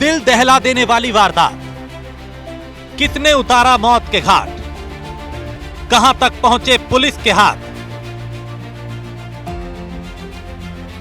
दिल दहला देने वाली वारदात, किसने उतारा मौत के घाट, कहां तक पहुंचे पुलिस के हाथ।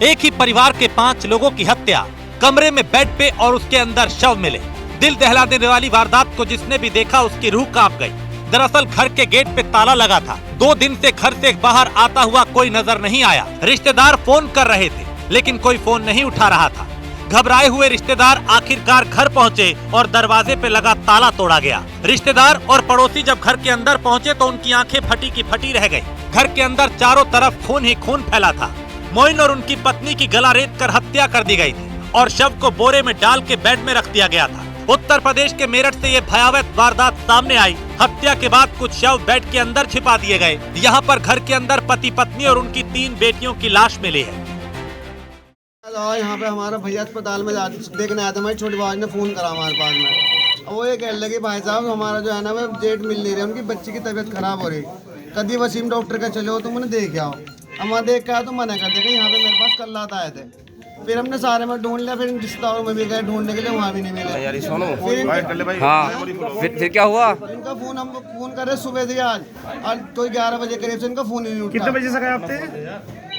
एक ही परिवार के 5 लोगों की हत्या, कमरे में बेड पे और उसके अंदर शव मिले। दिल दहला देने वाली वारदात को जिसने भी देखा उसकी रूह कांप गई। दरअसल घर के गेट पे ताला लगा था। 2 दिन से घर से बाहर आता हुआ कोई नजर नहीं आया। रिश्तेदार फोन कर रहे थे लेकिन कोई फोन नहीं उठा रहा था। घबराए हुए रिश्तेदार आखिरकार घर पहुंचे और दरवाजे पे लगा ताला तोड़ा गया। रिश्तेदार और पड़ोसी जब घर के अंदर पहुंचे तो उनकी आंखें फटी की फटी रह गई। घर के अंदर चारों तरफ खून ही खून फैला था। मोइन और उनकी पत्नी की गला रेत कर हत्या कर दी गई थी और शव को बोरे में डाल के बेड में रख दिया गया था। उत्तर प्रदेश के मेरठ से ये भयावह वारदात सामने आई। हत्या के बाद कुछ शव बेड के अंदर छिपा दिए गए। यहाँ पर घर के अंदर पति पत्नी और उनकी 3 बेटियों की लाश मिली है। यहाँ पे हमारा भैया अस्पताल में देखने आया था। हमारी छोटी भाई ने फोन करा हमारे पास में। वो ये कहने लगे भाई साहब हमारा जो है ना वो डेट मिल नहीं रही, उनकी बच्ची की तबीयत खराब हो रही, कभी वसीम डॉक्टर का चले हो तो मैंने देख आओ। हमारा देख के तो मना कर दिया। यहाँ पे मेरे पास कल रात आए थे। फिर हमने सारे में ढूंढ लिया। फिर रिश्तेदारों में भी गए ढूंढने के लिए, वहाँ भी नहीं मिले। हाँ फिर क्या हुआ? इनका फोन हम फोन कर रहे सुबह से आज कोई 11 बजे करीब से इनका फोन ही नहीं उठा। कितने बजे से गायब थे?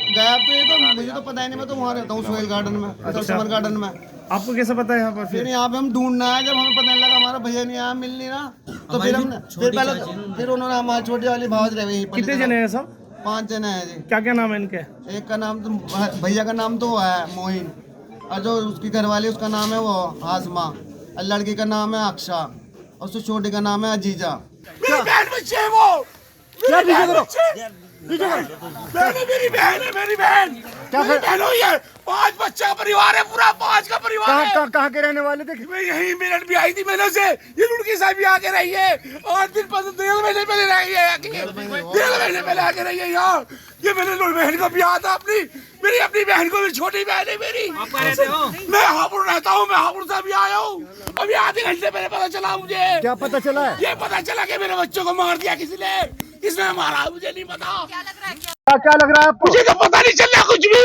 गायब तो ये तो मुझे तो पता ही नहीं। मैं तो वहाँ रहता हूँ सोहेल गार्डन में, समर गार्डन में। आपको कैसे पता है यहाँ पर? फिर यहाँ पे हम ढूंढना है। जब हमें पता नहीं लगा हमारा भैया नहीं आया, मिल नहीं रहा, तो फिर हमने फिर उन्होंने हमारी छोटी वाली भाज रहे। कितने जने हैं सब? 5 जने हैं जी। क्या क्या नाम है इनके? एक का नाम तो भैया का नाम तो है मोइन, और जो उसकी घरवाली उसका नाम है वो आसमा, और लड़की का नाम है अक्षा, और उससे छोटी का नाम है अजीजा। मेरी बहन बच्चे है वो। मेरी बहन है, मेरी बहन। क्या बहन हुई है? 5 बच्चा का परिवार है, पूरा 5 का परिवार है। कहाँ के रहने वाले थे? मैं यही मेरठ भी आई थी मैंने से। ये लुड़की साहब भी आके रही है और दिन 1.5 महीने पहले रही है। 1.5 महीने पहले आके रही है यहाँ। ये मेरे बहन का ब्याह था मेरी अपनी बहन को, मेरी छोटी बहन है मेरी। मैं हापुड़ रहता हूँ, मैं हापुड़ से भी आया हूँ। अभी आधे घंटे पहले पता चला मुझे। क्या पता चला? ये पता चला कि मेरे बच्चों को मार दिया किसी ने। किसने मारा मुझे नहीं पता। क्या लग रहा है आपको? मुझे तो पता नहीं चल रहा कुछ भी।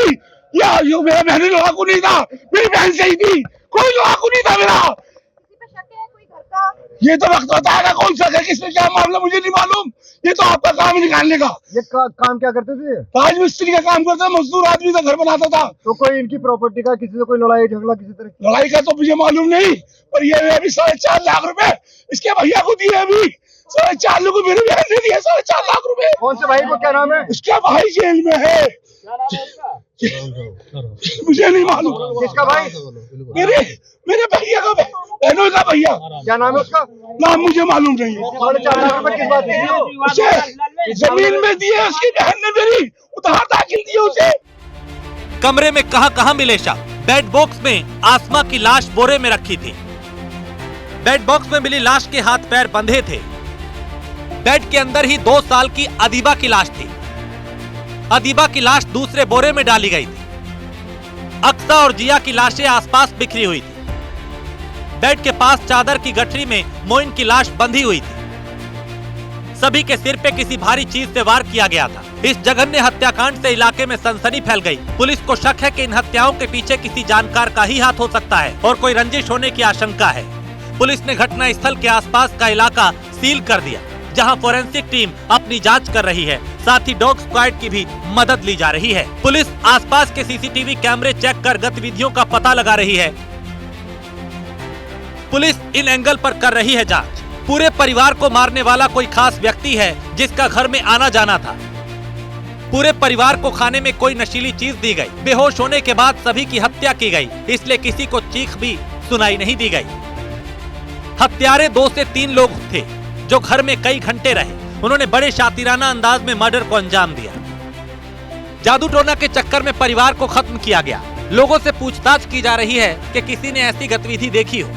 यो मेरा बहन लोहा नहीं था, मेरी बहन सही थी, कोई लोहा नहीं था मेरा। ये तो वक्त बताएगा कौन सा है, किसने क्या मामला मुझे नहीं मालूम। ये तो आपका काम है निकालने का। ये काम क्या करते थे? राजमिस्त्री का काम करता, मजदूर आदमी का घर बनाता था। तो कोई इनकी प्रॉपर्टी का किसी से कोई लड़ाई झगड़ा किसी तरह? लड़ाई का तो मुझे मालूम नहीं, पर ये अभी 4.5 लाख रुपए इसके भैया को दिए। अभी 4.5 लाख मेरे बहन ने दिए। 4.5 लाख रुपए। कौन से भाई को? क्या नाम है उसका भाई जेल में है। मुझे नहीं मालूम। किसका भाई? मेरे भैया का, बहनों का भैया। क्या नाम है उसका? नाम मुझे मालूम नहीं है। 4.5 लाख रुपए किस बात की? उसे जमीन में दिए, उसकी बहन ने मेरी उधार दाखिल दिए उसे। कमरे में कहां मिले शव? बेड बॉक्स में आसमा की लाश बोरे में रखी थी। बेड बॉक्स में मिली लाश के हाथ पैर बंधे थे। बेड के अंदर ही 2 साल की अदीबा की लाश थी। अदीबा की लाश दूसरे बोरे में डाली गई थी। अक्सा और जिया की लाशें आसपास बिखरी हुई थी। बेड के पास चादर की गठरी में मोइन की लाश बंधी हुई थी। सभी के सिर पे किसी भारी चीज से वार किया गया था। इस जघन्य हत्याकांड से इलाके में सनसनी फैल गई। पुलिस को शक है कि इन हत्याओं के पीछे किसी जानकार का ही हाथ हो सकता है और कोई रंजिश होने की आशंका है। पुलिस ने घटना स्थल के आसपास का इलाका सील कर दिया, जहां फोरेंसिक टीम अपनी जांच कर रही है। साथ ही डॉग स्क्वाड की भी मदद ली जा रही है। पुलिस आसपास के सीसीटीवी कैमरे चेक कर गतिविधियों का पता लगा रही है। पुलिस इन एंगल पर कर रही है जांच। पूरे परिवार को मारने वाला कोई खास व्यक्ति है जिसका घर में आना जाना था। पूरे परिवार को खाने में कोई नशीली चीज दी गई। बेहोश होने के बाद सभी की हत्या की गई, इसलिए किसी को चीख भी सुनाई नहीं दी गई। हत्यारे 2 से 3 लोग थे जो घर में कई घंटे रहे। उन्होंने बड़े शातिराना अंदाज में मर्डर को अंजाम दिया। जादू टोना के चक्कर में परिवार को खत्म किया गया। लोगों से पूछताछ की जा रही है कि किसी ने ऐसी गतिविधि देखी हो।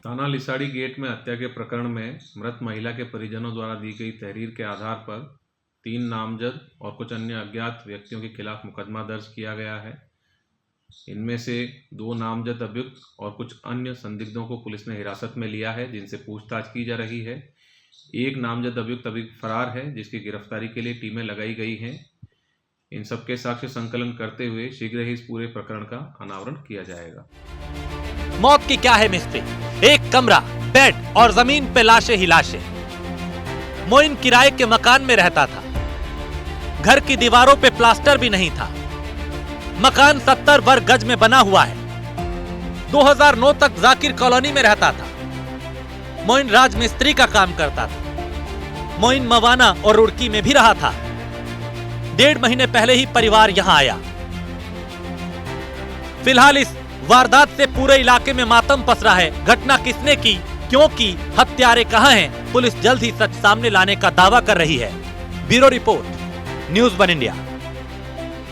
थाना लिसाड़ी गेट में हत्या के प्रकरण में मृत महिला के परिजनों द्वारा दी गई तहरीर के आधार पर 3 नामजद और कुछ अन्य अज्ञात व्यक्तियों के खिलाफ मुकदमा दर्ज किया गया है। इनमें से 2 नामजद अभियुक्त और कुछ अन्य संदिग्धों को पुलिस ने हिरासत में लिया है, जिनसे पूछताछ की जा रही है। एक नामजद अभियुक्त अभी फरार है, जिसकी गिरफ्तारी के लिए टीमें लगाई गई हैं। इन सबके साक्ष्य संकलन करते हुए शीघ्र ही इस पूरे प्रकरण का अनावरण किया जाएगा। मौत की क्या है मिस्ट्री? एक कमरा, बेड और जमीन पे लाशें ही लाशें। मोइन किराए के मकान में रहता था। घर की दीवारों पे प्लास्टर भी नहीं था। मकान 70 वर्ग गज में बना हुआ है। 2009 तक जाकिर कॉलोनी में रहता था। मोइन राजमिस्त्री का काम करता था। मोइन मवाना और रुड़की में भी रहा था। 1.5 महीने पहले ही परिवार यहां आया। फिलहाल इस वारदात से पूरे इलाके में मातम पसरा है। घटना किसने की, क्यों की, हत्यारे कहां हैं, पुलिस जल्द ही सच सामने लाने का दावा कर रही है। Bureau report, news 1 India.